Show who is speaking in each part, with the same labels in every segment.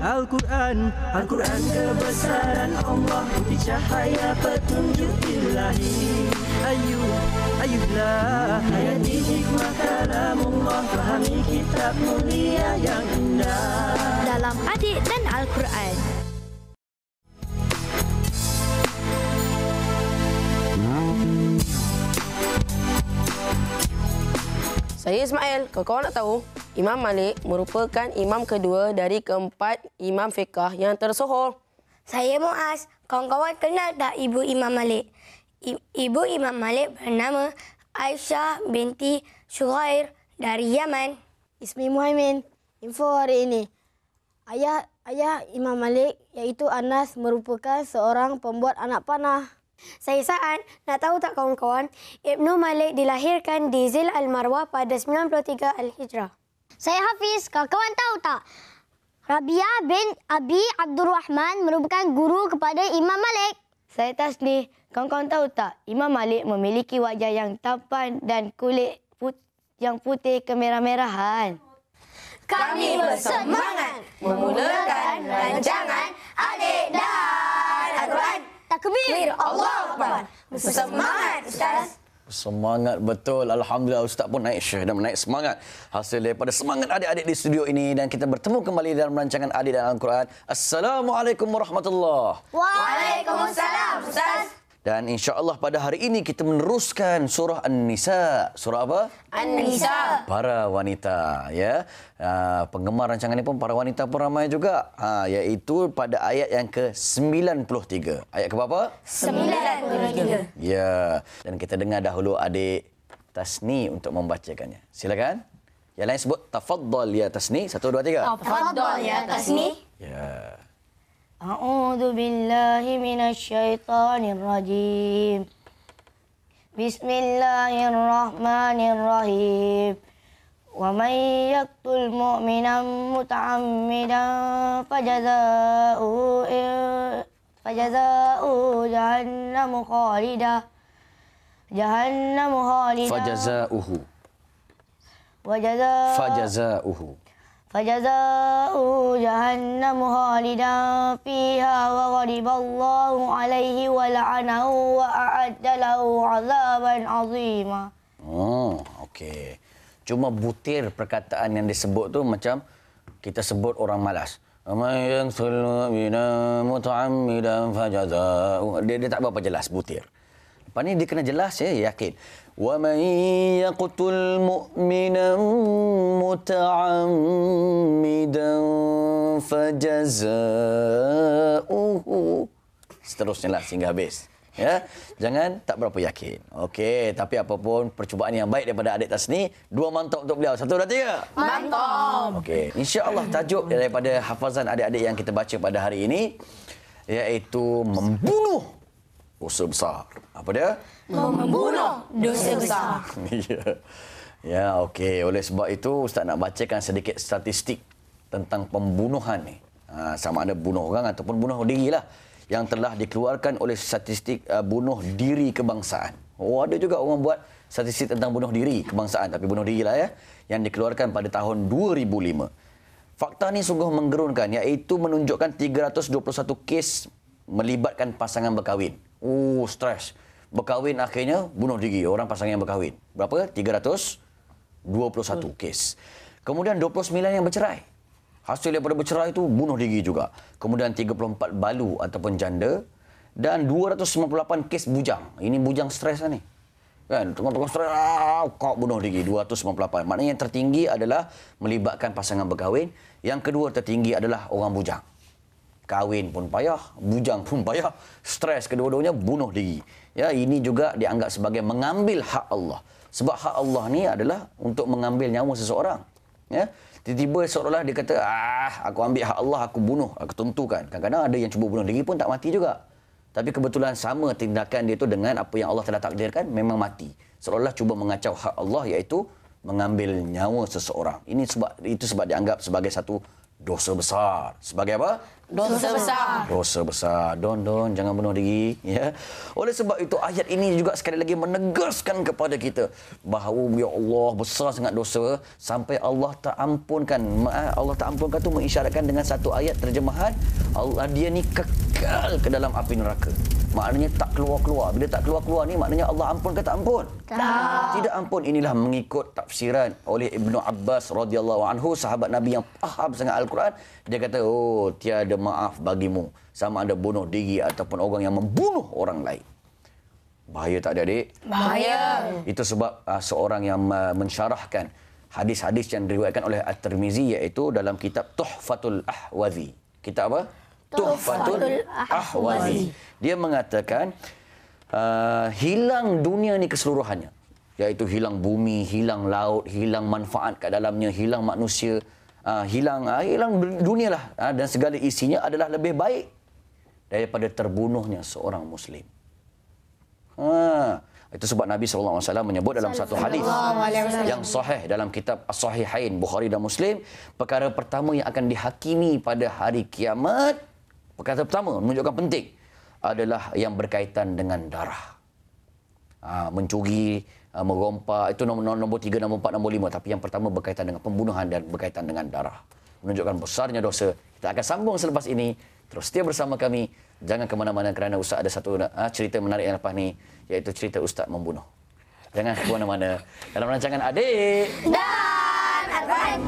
Speaker 1: Al-Quran, Al-Quran kebesaran Allah, putih cahaya petunjuk ilahi. Ayuhlah, hayati hikmah kalamullah, fahami kitab mulia yang indah.
Speaker 2: Dalam Adik dan Al-Quran.
Speaker 3: Saya Ismail. Kawan-kawan nak tahu, Imam Malik merupakan imam kedua dari keempat imam fiqh yang tersohor.
Speaker 4: Saya Muaz. Kawan-kawan kenal tak Ibu Imam Malik? Ibu Imam Malik bernama Aisyah binti Syuhair dari Yaman.
Speaker 5: Ismi Muhaimin. Info hari ini. Ayah Imam Malik iaitu Anas merupakan seorang pembuat anak panah.
Speaker 4: Saya Sa'ad. Nak tahu tak kawan-kawan? Ibnu Malik dilahirkan di Zil Al-Marwah pada 93 Al-Hijrah.
Speaker 6: Saya Hafiz. Kawan-kawan tahu tak? Rabi'ah bin Abi Abdul Rahman merupakan guru kepada Imam Malik.
Speaker 3: Saya Tasnih. Kawan-kawan tahu tak? Imam Malik memiliki wajah yang tampan dan kulit yang putih kemerah-merahan.
Speaker 4: Kami bersemangat memulakan rancangan Adik dan Al-Quran. Takbir, Allahu Akbar. Bersemangat, Ustaz.
Speaker 7: Semangat betul. Alhamdulillah Ustaz pun naik syah dan naik semangat. Hasil daripada semangat adik-adik di studio ini. Dan kita bertemu kembali dalam rancangan Adik dan Al-Quran. Assalamualaikum warahmatullahi wabarakatuh.
Speaker 4: Waalaikumsalam, Ustaz.
Speaker 7: Dan insya-Allah pada hari ini kita meneruskan surah An-Nisa. Surah apa?
Speaker 4: An-Nisa.
Speaker 7: Para wanita, ya. Penggemar rancangan ini pun para wanita pun ramai juga. Iaitu pada ayat yang ke-93. Ayat ke berapa?
Speaker 4: 93.
Speaker 7: Ya. Dan kita dengar dahulu adik Tasni untuk membacakannya. Silakan. Yang lain sebut tafaddal ya Tasni. 1 2 3.
Speaker 4: Tafaddal ya Tasni.
Speaker 7: Ya.
Speaker 3: A'udzu billahi minasyaitonir rajim. Bismillahirrahmanirrahim. Wa may yaqtul mu'minan muta'ammidan fajaza'uhu jahannamu khalidah.
Speaker 7: Fajaza'uhu.
Speaker 3: Fajaza'uhu jahannamu khalidan fiha wa ghadiballahu alaihi wa la'anahu wa a'adda lahu 'adzaban 'azima.
Speaker 7: Oh, okey. Cuma butir perkataan yang disebut tu macam kita sebut orang malas. Yang muta'ammidan fajaza'uhu. Dia tak berapa jelas butir. Lepas ni dia kena jelas ya, yakin. Wa man yaqtul mu'minan muta'ammidan fajaza'uhu. Seterusnya lah sehingga habis. Ya, jangan tak berapa yakin. Okey, tapi apapun percubaan yang baik daripada adik Tasni, 2 mantap untuk beliau. 1 2 3.
Speaker 4: Mantap.
Speaker 7: Okey, insya-Allah tajuk daripada hafazan adik-adik yang kita baca pada hari ini iaitu membunuh dosa besar. Apa dia?
Speaker 4: Membunuh dosa besar.
Speaker 7: Ya, okey. Oleh sebab itu, Ustaz nak bacakan sedikit statistik tentang pembunuhan ni. Sama ada bunuh orang ataupun bunuh diri lah. Yang telah dikeluarkan oleh statistik bunuh diri kebangsaan. Oh, ada juga orang buat statistik tentang bunuh diri kebangsaan. Tapi bunuh diri lah ya. Yang dikeluarkan pada tahun 2005. Fakta ni sungguh menggerunkan, iaitu menunjukkan 321 kes melibatkan pasangan berkahwin. Oh, stres. Berkahwin akhirnya bunuh diri orang pasangan yang berkahwin. Berapa? 321 kes. Kemudian 29 yang bercerai. Hasil daripada bercerai itu bunuh diri juga. Kemudian 34 balu ataupun janda dan 298 kes bujang. Ini bujang stres lah ni. Kan, tengah-tengah stres kau bunuh diri 298. Maknanya yang tertinggi adalah melibatkan pasangan berkahwin. Yang kedua tertinggi adalah orang bujang. Kahwin pun payah, bujang pun payah, stres kedua-duanya bunuh diri. Ya, ini juga dianggap sebagai mengambil hak Allah. Sebab hak Allah ni adalah untuk mengambil nyawa seseorang. Ya, tiba-tiba seolah-olah dia kata, aku ambil hak Allah, aku bunuh, aku tentukan. Kadang-kadang ada yang cuba bunuh diri pun tak mati juga. Tapi kebetulan sama tindakan dia tu dengan apa yang Allah telah takdirkan, memang mati. Seolah-olah cuba mengacau hak Allah, iaitu mengambil nyawa seseorang. Itu sebab dianggap sebagai satu dosa besar. Sebagai apa?
Speaker 1: Dosa besar.
Speaker 7: Dosa besar. Don, jangan bunuh diri. Ya. Oleh sebab itu, ayat ini juga sekali lagi menegaskan kepada kita bahawa, ya Allah, besar sangat dosa sampai Allah tak ampunkan. Allah tak ampunkan itu mengisyaratkan dengan satu ayat terjemahan, Allah dia ni kekal ke dalam api neraka. Maknanya tak keluar-keluar. Bila tak keluar-keluar ni, maknanya Allah ampun ke tak ampun? Tak. Tidak ampun. Inilah mengikut tafsiran oleh Ibnu Abbas radhiyallahu anhu, sahabat Nabi yang faham sangat Al-Quran. Dia kata, oh, tiada maaf bagimu sama ada bunuh diri ataupun orang yang membunuh orang lain. Bahaya tak adik-adik?
Speaker 1: Bahaya.
Speaker 7: Itu sebab seorang yang mensyarahkan hadis-hadis yang diriwayatkan oleh At-Tirmizi, iaitu dalam kitab Tuhfatul Ahwazi. Kitab apa? Tuhfatul Ahwazi. Dia mengatakan hilang dunia ni keseluruhannya, iaitu hilang bumi, hilang laut, hilang manfaat kat dalamnya, hilang manusia, hilang dunia lah, dan segala isinya adalah lebih baik daripada terbunuhnya seorang Muslim. Itu sebab Nabi SAW menyebut dalam satu hadis yang sahih dalam kitab As-Sahihain, Bukhari dan Muslim, perkara pertama yang akan dihakimi pada hari kiamat, perkara pertama menunjukkan penting, adalah yang berkaitan dengan darah. Mencuri, merompak, itu nombor 3, nombor 4, nombor 5. Tapi yang pertama berkaitan dengan pembunuhan dan berkaitan dengan darah. Menunjukkan besarnya dosa. Kita akan sambung selepas ini. Terus setia bersama kami. Jangan ke mana-mana kerana Ustaz ada satu cerita menarik yang lepas ni, iaitu cerita Ustaz membunuh. Jangan ke mana-mana. Dalam rancangan Adik
Speaker 6: Dan Al-Quran.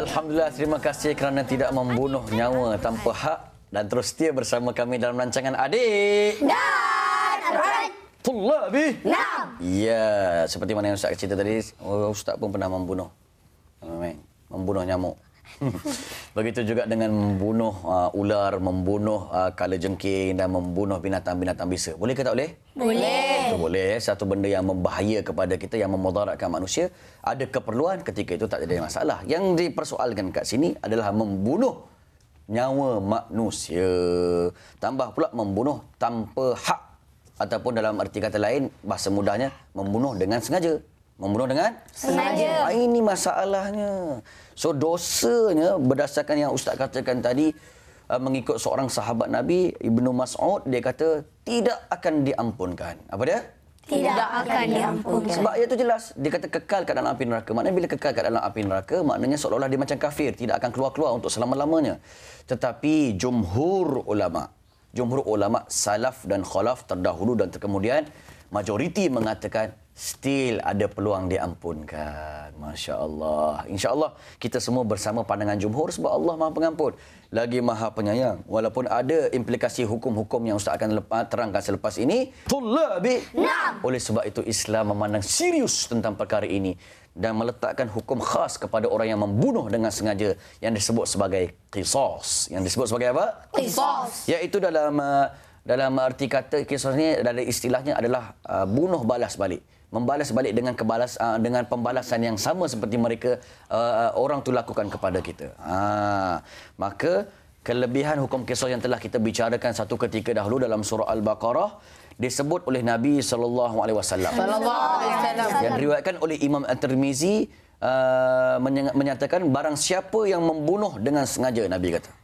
Speaker 7: Alhamdulillah, terima kasih kerana tidak membunuh nyawa tanpa hak. Dan terus setia bersama kami dalam rancangan Adik
Speaker 6: Dan Al-Quran.
Speaker 7: Tullabi.
Speaker 6: Naam.
Speaker 7: Ya, seperti mana yang Ustaz cerita tadi, Ustaz pun pernah membunuh. Membunuh nyamuk. Begitu juga dengan membunuh ular, membunuh kalajengking dan membunuh binatang-binatang bisa. Boleh ke tak boleh?
Speaker 6: Boleh.
Speaker 7: Itu boleh. Satu benda yang membahaya kepada kita, yang memudaratkan manusia, ada keperluan, ketika itu tak ada masalah. Yang dipersoalkan kat sini adalah membunuh nyawa manusia. Tambah pula membunuh tanpa hak. Ataupun dalam arti kata lain, bahasa mudahnya, membunuh dengan sengaja. Membunuh dengan
Speaker 6: sengaja.
Speaker 7: Ini masalahnya. So dosanya berdasarkan yang Ustaz katakan tadi, mengikut seorang sahabat Nabi, Ibnu Mas'ud, dia kata tidak akan diampunkan. Apa dia?
Speaker 6: Tidak akan diampunkan.
Speaker 7: Sebab ia itu jelas. Dia kata kekal kat dalam api neraka. Maknanya bila kekal kat dalam api neraka, maknanya seolah-olah dia macam kafir. Tidak akan keluar-keluar untuk selama-lamanya. Tetapi jumhur ulama salaf dan khalaf terdahulu dan terkemudian, majoriti mengatakan still ada peluang diampunkan. Masya Allah. Insya Allah kita semua bersama pandangan jumhur, sebab Allah Maha Pengampun lagi Maha Penyayang. Walaupun ada implikasi hukum-hukum yang Ustaz akan terangkan selepas ini. Tullabi. Oleh sebab itu Islam memandang serius tentang perkara ini dan meletakkan hukum khas kepada orang yang membunuh dengan sengaja, yang disebut sebagai qisas. Yang disebut sebagai apa?
Speaker 6: Qisas.
Speaker 7: Iaitu dalam arti kata qisas ni, dari istilahnya adalah bunuh balas balik. Membalas balik dengan pembalasan yang sama seperti mereka orang tu lakukan kepada kita. Maka kelebihan hukum qisas yang telah kita bicarakan satu ketika dahulu dalam surah Al-Baqarah disebut oleh Nabi sallallahu alaihi wasallam. Yang diriwayatkan oleh Imam At-Tirmizi menyatakan barang siapa yang membunuh dengan sengaja, Nabi kata,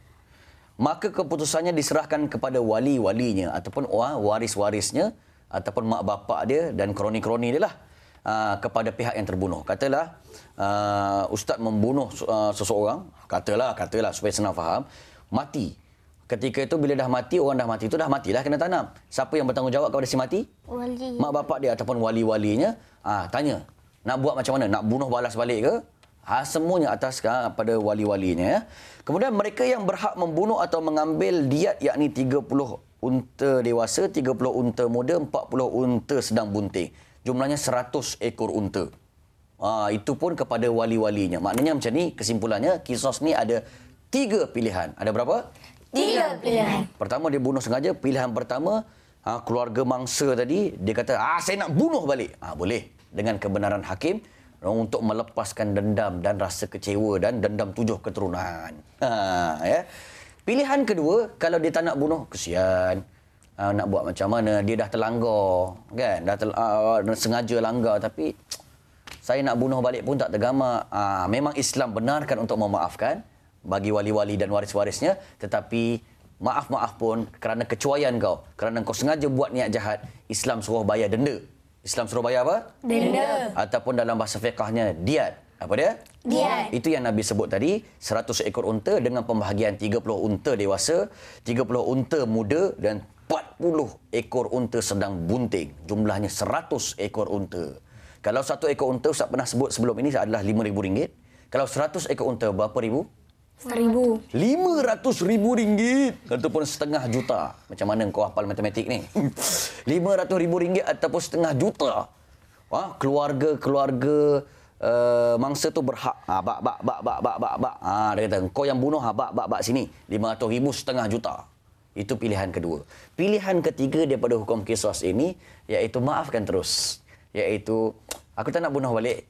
Speaker 7: maka keputusannya diserahkan kepada wali-walinya ataupun waris-warisnya ataupun mak bapak dia dan kroni-kroni dia lah, kepada pihak yang terbunuh. Katalah ustaz membunuh seseorang, katalah supaya senang faham, mati. Ketika itu bila dah mati, orang dah mati itu dah matilah, kena tanam. Siapa yang bertanggungjawab kepada si mati?
Speaker 6: Wali.
Speaker 7: Mak bapak dia ataupun wali-walinya. Tanya, nak buat macam mana? Nak bunuh balas balik ke? Semuanya atas pada wali-walinya. Ya. Kemudian mereka yang berhak membunuh atau mengambil diat, yakni 30 unta dewasa, 30 unta muda, 40 unta sedang bunting. Jumlahnya 100 ekor unta. Itu pun kepada wali-walinya. Maknanya macam ni, kesimpulannya, qisas ni ada 3 pilihan. Ada berapa?
Speaker 6: 3 pilihan.
Speaker 7: Pertama, dia bunuh sengaja. Pilihan pertama, keluarga mangsa tadi, dia kata, saya nak bunuh balik. Boleh. Dengan kebenaran hakim, untuk melepaskan dendam dan rasa kecewa dan dendam 7 keturunan. Ya. Pilihan kedua, kalau dia tak nak bunuh, kesian. Nak buat macam mana, dia dah terlanggar. Kan? Sengaja langgar, tapi saya nak bunuh balik pun tak tergamak. Memang Islam benarkan untuk memaafkan bagi wali-wali dan waris-warisnya, tetapi maaf-maaf pun kerana kecuaian kau, kerana kau sengaja buat niat jahat, Islam suruh bayar denda. Islam suruh bayar apa?
Speaker 4: Denda.
Speaker 7: Ataupun dalam bahasa fiqahnya diat. Apa dia?
Speaker 4: Diat.
Speaker 7: Itu yang Nabi sebut tadi, 100 ekor unta dengan pembahagian 30 unta dewasa, 30 unta muda dan 40 ekor unta sedang bunting. Jumlahnya 100 ekor unta. Kalau satu ekor unta, Ustaz pernah sebut sebelum ini adalah RM5,000. Kalau 100 ekor unta, berapa ribu?
Speaker 4: 1,000.
Speaker 7: RM500,000 ataupun setengah juta. Macam mana kau hafal matematik ni? RM500,000 ataupun setengah juta. Keluarga mangsa tu berhak. Bak. Dia kata, kau yang bunuh, bak sini. RM500,000 setengah juta. Itu pilihan kedua. Pilihan ketiga daripada hukum qisas ini, iaitu maafkan terus. Iaitu, aku tak nak bunuh balik.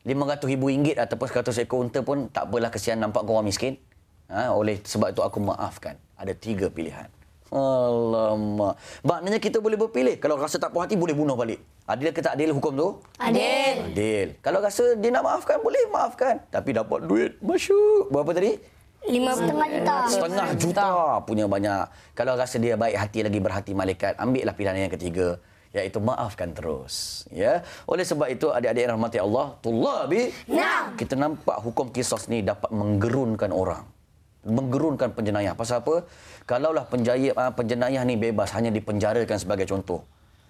Speaker 7: RM500,000 ataupun 100 ekor unta pun tak apalah, kesian nampak kau orang miskin. Oleh sebab itu aku maafkan. Ada 3 pilihan. Alamak. Maknanya kita boleh berpilih. Kalau rasa tak puas hati, boleh bunuh balik. Adil ke tak adil hukum tu?
Speaker 4: Adil.
Speaker 7: Adil. Kalau rasa dia nak maafkan, boleh maafkan. Tapi dapat duit, masyuk. Berapa tadi?
Speaker 4: 5,5 juta.
Speaker 7: Setengah juta punya banyak. Kalau rasa dia baik hati lagi, berhati malaikat, ambillah pilihan yang ketiga. Iaitu maafkan terus. Ya. Oleh sebab itu, adik-adik yang rahmati Allah, tullabi, kita nampak hukum qisas ni dapat menggerunkan orang. Menggerunkan penjenayah. Pasal apa? Kalaulah penjenayah ni bebas, hanya dipenjarakan sebagai contoh.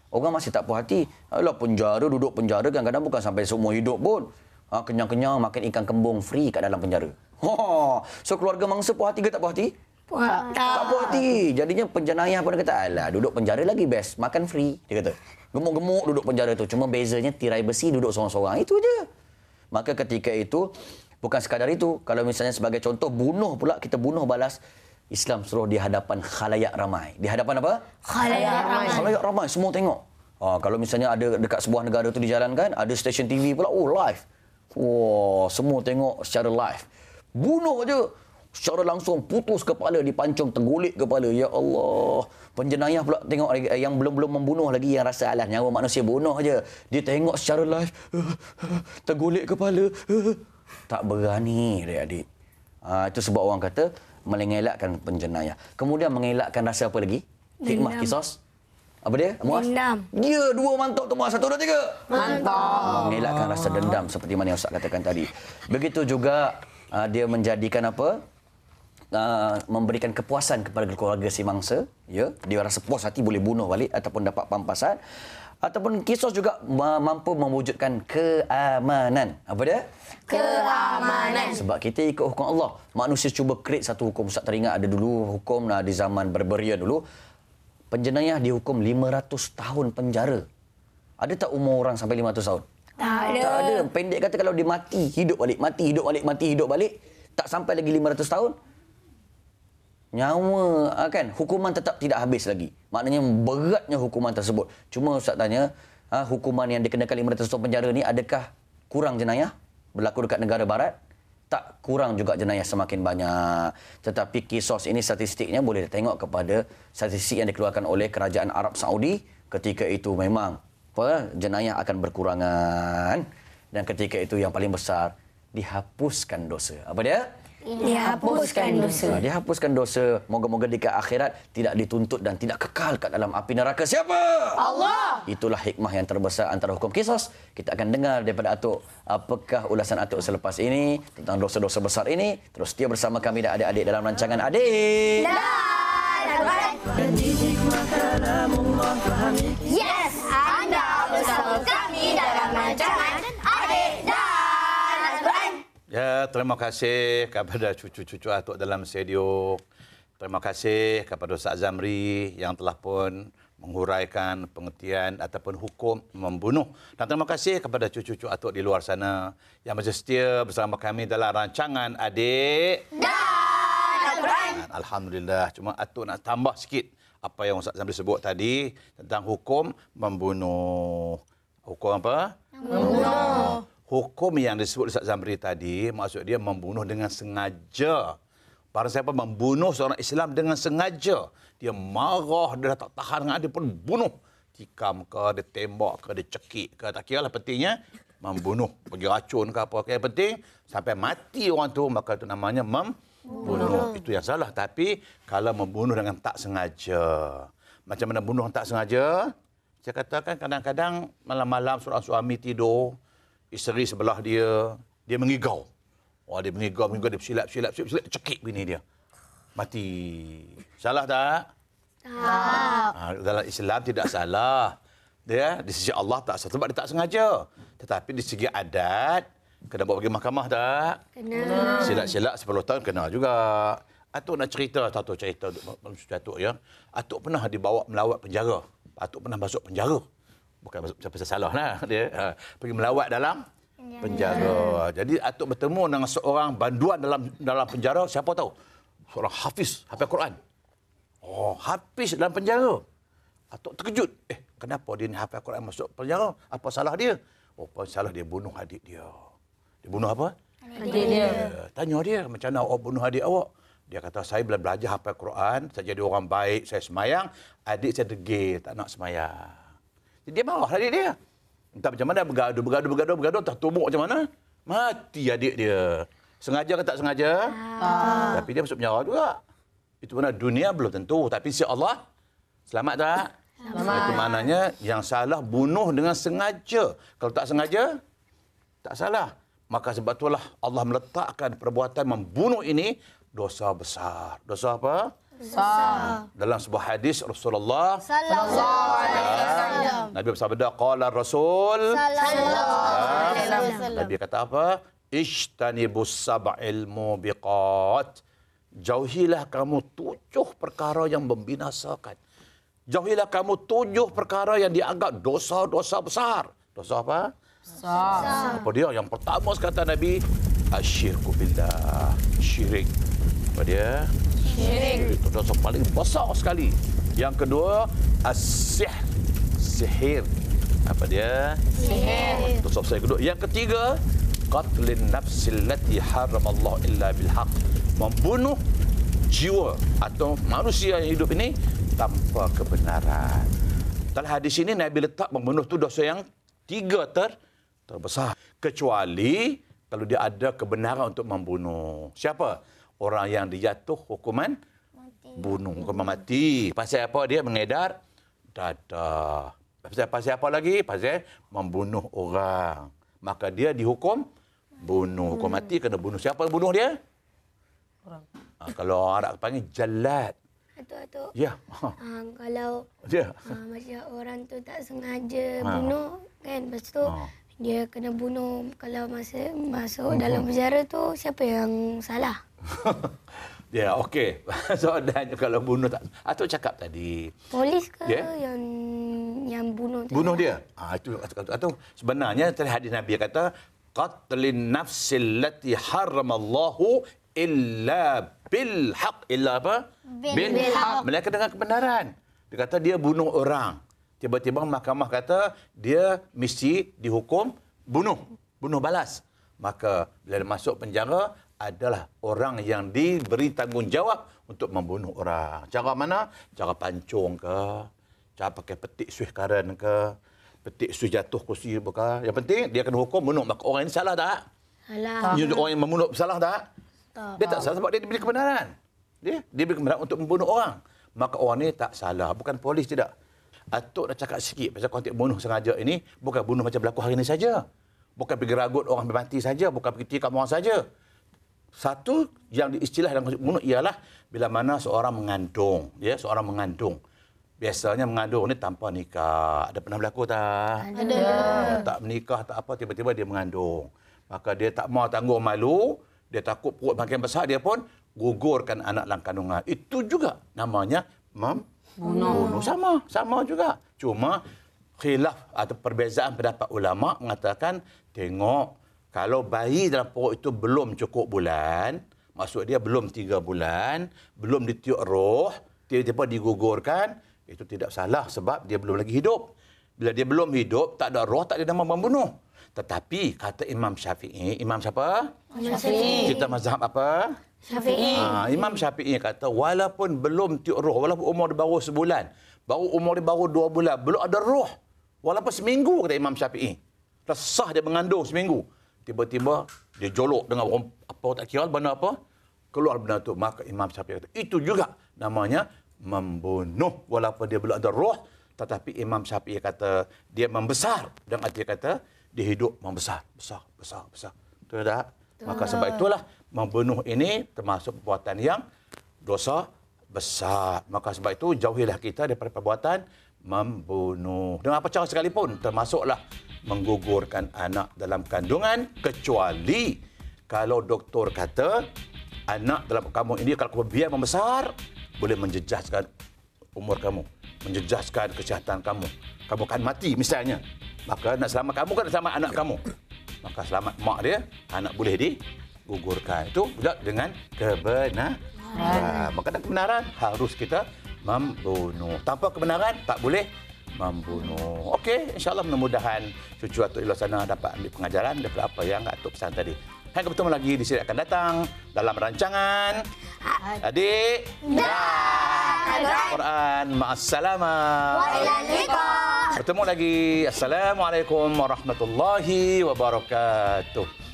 Speaker 7: Orang masih tak puas hati. Alah, penjara, duduk penjara kadang-kadang bukan sampai seumur hidup pun. Kenyang-kenyang makan ikan kembung free kat dalam penjara. So keluarga mangsa puas hati ke tak puas hati? Tak puas hati. Jadinya penjenayah pun kata, alah, duduk penjara lagi best. Makan free. Dia kata, gemuk-gemuk duduk penjara tu. Cuma bezanya tirai besi duduk seorang-seorang. Itu je. Maka ketika itu, bukan sekadar itu. Kalau misalnya sebagai contoh, bunuh pula, kita bunuh balas. Islam suruh di hadapan khalayak ramai. Di hadapan apa?
Speaker 4: Khalayak ramai.
Speaker 7: Khalayak ramai, semua tengok. Kalau misalnya ada dekat sebuah negara tu dijalankan, ada stesen TV pula, live. Semua tengok secara live. Bunuh aja. Secara langsung putus kepala, dipancung, tergulik kepala. Ya Allah. Penjenayah pula tengok yang belum membunuh lagi, yang rasa alah nyawa manusia, bunuh aja. Dia tengok secara live. Tergulik kepala. Tak berani, adik-adik. Itu sebab orang kata mengelakkan penjenayah. Kemudian mengelakkan rasa apa lagi? Hikmah qisas. Apa dia? Muaz?
Speaker 4: Dendam.
Speaker 7: Ya, 2 mantap tu Muaz. 1, 2, 3.
Speaker 4: Mantap.
Speaker 7: Mengelakkan rasa dendam seperti mana yang Ustaz katakan tadi. Begitu juga dia menjadikan apa? Memberikan kepuasan kepada keluarga si mangsa. Ya, dia rasa puas hati boleh bunuh balik ataupun dapat pampasan. Ataupun qisas juga mampu mewujudkan keamanan. Apa dia?
Speaker 4: Keamanan.
Speaker 7: Sebab kita ikut hukum Allah. Manusia cuba create satu hukum. Ustaz teringat ada dulu hukum di zaman Barbarian dulu. Penjenayah dihukum 500 tahun penjara. Ada tak umur orang sampai 500 tahun?
Speaker 4: Tak ada.
Speaker 7: Tak ada. Pendek kata kalau dia mati, hidup balik. Mati, hidup balik. Mati, hidup balik. Tak sampai lagi 500 tahun. Nyawa, kan? Hukuman tetap tidak habis lagi. Maknanya beratnya hukuman tersebut. Cuma Ustaz tanya, hukuman yang dikenakan 500 tahun penjara ni adakah kurang jenayah? Berlaku dekat negara barat? Tak kurang juga jenayah semakin banyak. Tetapi qisas ini statistiknya boleh tengok kepada statistik yang dikeluarkan oleh Kerajaan Arab Saudi. Ketika itu memang jenayah akan berkurangan. Dan ketika itu yang paling besar, dihapuskan dosa. Apa dia?
Speaker 4: Dihapuskan dosa.
Speaker 7: Dihapuskan dosa. Moga-moga di akhirat tidak dituntut dan tidak kekal kat dalam api neraka. Siapa?
Speaker 4: Allah.
Speaker 7: Itulah hikmah yang terbesar antara hukum qisas. Kita akan dengar daripada Atuk apakah ulasan Atuk selepas ini tentang dosa-dosa besar ini. Terus setia bersama kami dan adik-adik dalam rancangan Adik.
Speaker 4: Yes, anda bersama kami dalam rancangan Adik dan Al-Quran.
Speaker 8: Ya, terima kasih kepada cucu-cucu Atuk dalam studio. Terima kasih kepada Ustaz Zamri yang telah pun menghuraikan pengertian ataupun hukum membunuh. Dan terima kasih kepada cucu-cucu Atuk di luar sana yang masih setia bersama kami dalam rancangan Adik
Speaker 4: Dan Al-Quran.
Speaker 8: Alhamdulillah. Cuma Atuk nak tambah sikit apa yang Ustaz Zamri sebut tadi tentang hukum membunuh. Hukum apa? Membunuh. Hukum yang disebut Ustaz Zamri tadi, maksud dia membunuh dengan sengaja. Barang siapa membunuh seorang Islam dengan sengaja, dia marah, dia tak tahan dengan dia pun bunuh. Tikam ke, dia tembak ke, dia cekik ke, tak kira lah, pentingnya membunuh. Bagi racun ke apa, yang penting sampai mati orang tu, maka itu namanya Bunuh. Itu yang salah. Tapi kalau membunuh dengan tak sengaja. Macam mana bunuh tak sengaja? Saya katakan kadang-kadang malam-malam seorang suami tidur, isteri sebelah dia mengigau. Dia mengigau, dia bersilap, cekik bini dia. Mati. Salah tak? Tak. Dalam Islam tidak salah. Dia di sisi Allah tak salah sebab dia tak sengaja. Tetapi di segi adat, kena bawa pergi mahkamah tak? Kena. Silap-silap 10 tahun kena juga. Atuk nak cerita, satu cerita manusia Atuk ya. Atuk pernah dibawa melawat penjara. Atuk pernah masuk penjara. Bukan masuk pasal salah lah dia. Pergi melawat dalam penjara. Jadi Atuk bertemu dengan seorang banduan dalam penjara, siapa tahu? Seorang hafiz Quran. Hafiz dalam penjara. Atuk terkejut. Kenapa dia ni hafal Quran masuk penjara? Apa salah dia? Salah dia bunuh adik dia. Dia bunuh apa? Adik dia. Tanya dia, macam mana awak bunuh adik awak? Dia kata, saya belajar hafal Quran, saya jadi orang baik, saya semayang, adik saya degil, tak nak semayang. Jadi dia marah adik dia. Entah macam mana, bergaduh, tertumbuk macam mana. Mati adik dia. Sengaja ke tak sengaja? Tapi dia masuk penjara juga. Itu mana dunia belum tentu. Tapi si Allah, selamat tak? Selamat. Itu maknanya yang salah bunuh dengan sengaja. Kalau tak sengaja, tak salah. Maka sebab itulah Allah meletakkan perbuatan membunuh ini dosa besar. Dosa apa? Besar. Dalam sebuah hadis Rasulullah sallallahu alaihi wasallam, Nabi bersabda, qala Rasul sallallahu alaihi wasallam, Nabi kata apa? Ijtanibus sab'il mubiqat. Jauhilah kamu 7 perkara yang membinasakan. Jauhilah kamu 7 perkara yang dianggap dosa-dosa besar. Dosa apa? Besar. Apa dia? Yang pertama kata Nabi, asyirku billah. Syirik. Apa dia? Syirik. Itu dosa paling besar sekali. Yang kedua, as-sihr. Sihir. Apa dia? Sihir. Dosa besar kedua. Yang ketiga, qatlin nafsil lati haramallahu illa bilhaq. Membunuh jiwa atau manusia yang hidup ini tanpa kebenaran. Dalam hadis ini Nabi letak membunuh itu dosa yang 3 terbesar. Kecuali kalau dia ada kebenaran untuk membunuh. Siapa? Orang yang dijatuh hukuman bunuh, hukuman mati. Pasal apa dia mengedar dada. Pasal apa lagi? Pasal membunuh orang. Maka dia dihukum bunuh. Hukum mati kena bunuh. Siapa yang bunuh dia? Orang. Kalau orang Arab panggil jalad.
Speaker 4: Atuk-atuk.
Speaker 8: Ya.
Speaker 4: Kalau macam orang tu tak sengaja bunuh kan, lepas tu dia kena bunuh. Kalau masa masuk dalam penjara tu, siapa yang salah?
Speaker 8: Ya, okey. Soalannya kalau bunuh tak. Atuk cakap tadi.
Speaker 4: Polis ke yang bunuh tu?
Speaker 8: Bunuh dia. Itu Atuk. Sebenarnya tadi hadis Nabi kata qatlin nafsil lati haramallahu illa bil haq. Illa apa? Bil haq. Mereka dengan kebenaran. Dia kata dia bunuh orang. Tiba-tiba mahkamah kata dia mesti dihukum bunuh balas. Maka bila dia masuk penjara adalah orang yang diberi tanggungjawab untuk membunuh orang. Cara mana? Cara pancung ke? Cara pakai petik suih karen ke? Petik suih jatuh kursi ke? Yang penting dia kena hukum bunuh. Maka orang ini salah tak? Salah. Orang yang membunuh salah tak? Dia tak salah sebab dia diberi kebenaran. Dia diberi kebenaran untuk membunuh orang. Maka orang ini tak salah. Bukan polis tidak. Atuk nak cakap sikit pasal kontek bunuh sengaja ini. Bukan bunuh macam berlaku hari ini saja. Bukan pergi ragut orang mati saja. Bukan pergi tikam orang saja. Satu yang diistilah dalam bunuh ialah bila mana seorang mengandung. Seorang mengandung. Biasanya mengandung ni tanpa nikah. Ada pernah berlaku tak? Ada. Tak menikah, tak apa. Tiba-tiba dia mengandung. Maka dia tak mau tanggung malu. Dia takut perut makin besar. Dia pun gugurkan anak dalam kandungan. Itu juga namanya bunuh. Sama juga. Cuma khilaf atau perbezaan pendapat ulama mengatakan tengok kalau bayi dalam perut itu belum cukup bulan, maksud dia belum 3 bulan, belum ditiup roh, tiba-tiba digugurkan, itu tidak salah sebab dia belum lagi hidup. Bila dia belum hidup, tak ada roh, tak ada nama membunuh. Tetapi kata Imam Syafi'i, Imam siapa? Syafi'i. Kita mazhab apa? Syafi'i. Imam Syafi'i kata walaupun belum tiup roh, walaupun umur dia baru sebulan, umur dia baru 2 bulan, belum ada roh. Walaupun seminggu kata Imam Syafi'i. Sah dia mengandung seminggu. Tiba-tiba dia jolok dengan apa tak kira benda apa? keluar benda itu, maka Imam Syafi'i kata itu juga namanya membunuh walaupun dia belum ada roh, tetapi Imam Syafi'i kata dia membesar dan arti kata dia hidup membesar, besar. Betul tak? Maka sebab itulah membunuh ini termasuk perbuatan yang dosa besar. Maka sebab itu jauhilah kita daripada perbuatan membunuh. Dengan apa cara sekalipun, termasuklah menggugurkan anak dalam kandungan, kecuali kalau doktor kata anak dalam kamu ini kalau biar membesar boleh menjejaskan umur kamu, menjejaskan kesihatan kamu. Kamu akan mati misalnya. Maka nak selamat kamu kan selamat anak kamu. Maka selamat mak dia, anak boleh digugurkan. Itu juga dengan kebenaran. Maka dengan kebenaran harus kita membunuh. Tanpa kebenaran tak boleh membunuh. Okey, insya-Allah mudah-mudahan cucu Atuk Ilo sana dapat ambil pengajaran daripada apa yang Atuk pesan tadi. Hingga bertemu lagi di siri akan datang dalam rancangan Adik dan Al-Quran. Ma'assalamah.
Speaker 6: Wa ilal liqa.
Speaker 8: Bertemu lagi. Assalamualaikum warahmatullahi wabarakatuh.